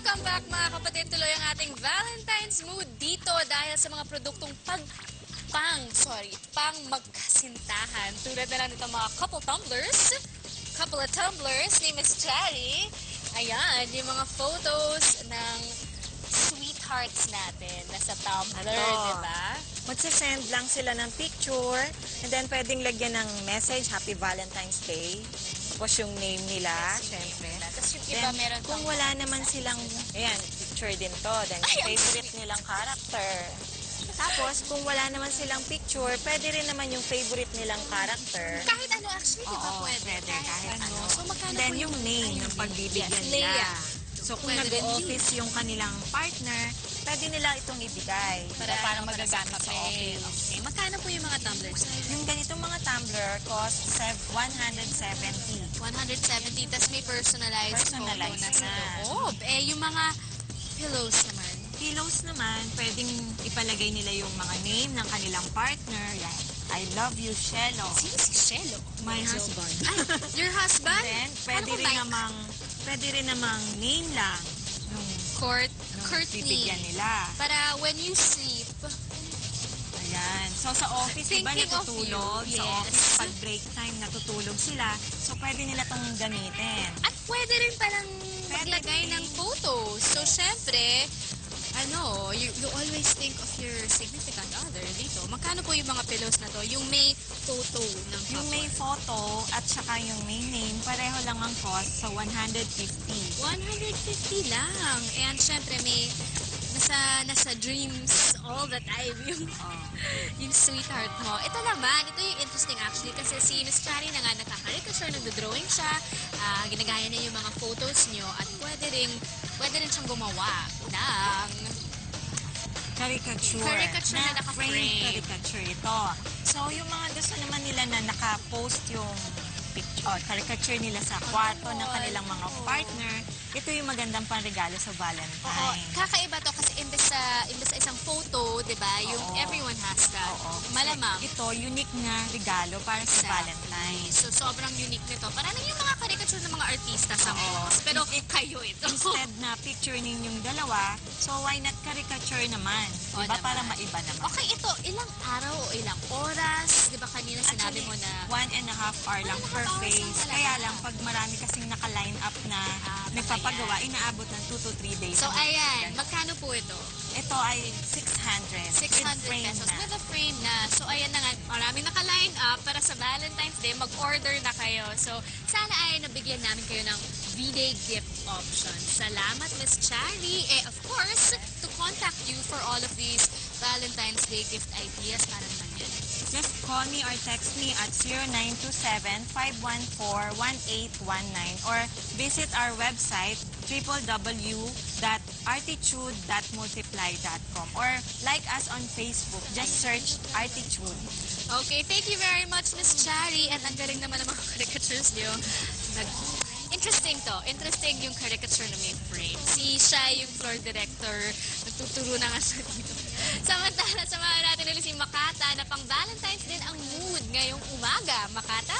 Welcome back mga kapatid. Tuloy ang ating Valentine's mood dito dahil sa mga produktong pang magkasintahan. Tulad na lang dito mga couple of tumblers ni Miss Cherry. Ayan, yung mga photos ng sweethearts natin nasa tumbler, di ba? Magsasend lang sila ng picture and then pwedeng lagyan ng message, Happy Valentine's Day. Tapos yung name nila, syempre. Tapos yung iba meron kung wala naman silang, ayan, picture din to. Then yung favorite nilang character. Tapos, kung wala naman silang picture, pwede rin naman yung favorite nilang character. Kahit ano, actually, di ba pwede? Kahit ano. So, magkano then po yung name ng pagbibigyan nila. So, kung nag-office yung kanilang partner, pwede nila itong ibigay. Para magagamit sa office. Okay. Magkano po yung mga tumblers? Yung ganitong mga tumbler cost 170. 170, tas may personalized photo na sa loob. Eh, yung mga pillows naman. Pillows naman, pwedeng ipalagay nila yung mga name ng kanilang partner. Yan. I love you, Shelo. Sino si Shelo? My husband. Ay, your husband? Then, pwede rin namang name lang nung bibigyan nila. Para when you sleep. Ayan. So, sa office, diba natutulog? Yes. Sa office, pag break time, natutulog sila. So, pwede nila itong gamitin. At pwede rin palang maglagay ng photos. So, syempre, you always think of your significant other dito. Magkano po yung mga pillows na to? Yung may photo ng couple. Yung may photo at saka yung may name, pareho lang ang cost sa 150. 150 lang. And syempre, may nasa dreams all the time yung sweetheart mo. Ito naman, ito yung interesting actually kasi si Miss Cherry na nga nagkakarikasure, nagdo-drawing siya, ginagaya niya yung mga photos niyo at pwede rin siyang gumawa ng caricature na naka-frame. Caricature ito. So, yung mga gusto naman nila na naka-post yung caricature nila sa kwarto ng kanilang mga partner, ito yung magandang panregalo sa Valentine. Oo, kakaiba to kasi imbes sa isang photo, di ba? Yung everyone has that. Malamang. Ito, unique na regalo para sa Valentine. So, sobrang unique nito. Parang yung mga caricature ng mga artista sa malls. Pero kayo ito. Instead na picture ninyong dalawa, so why not caricature naman? Diba? Para maiba naman. Okay, ito, ilang araw o ilang oras? Di ba kanina sinabi mo na 1.5 hour lang per face. Kaya lang, pag marami kasing naka-line up na nagpapagawa, inaabot ng 2 to 3 days. So, ayan. Magkano po ito? Ito ay 600. 600 pesos. With a frame na. So, ayan na nga. Maraming naka-line up para sa Valentine's Day. Mag-order na kayo. So, sana ay nabigyan namin kayo ng V-Day gift option. Salamat, Miss Cherry. Of course, to contact you for all of these Valentine's Day gift ideas. Para naman yan. Just call me or text me at 0927-514-1819 or visit our website www.artitude.multiply.com or like us on Facebook. Just search Artitude. Okay, thank you very much, Miss Cherry. At ang galing naman ng mga caricatures niyo. Interesting to. Interesting yung caricature na may frame. Siya yung floor director. Nagtuturo na nga siya dito. Samantala, samahan natin ulit si Makata na pang Valentine's din ang mood ngayong umaga. Makata?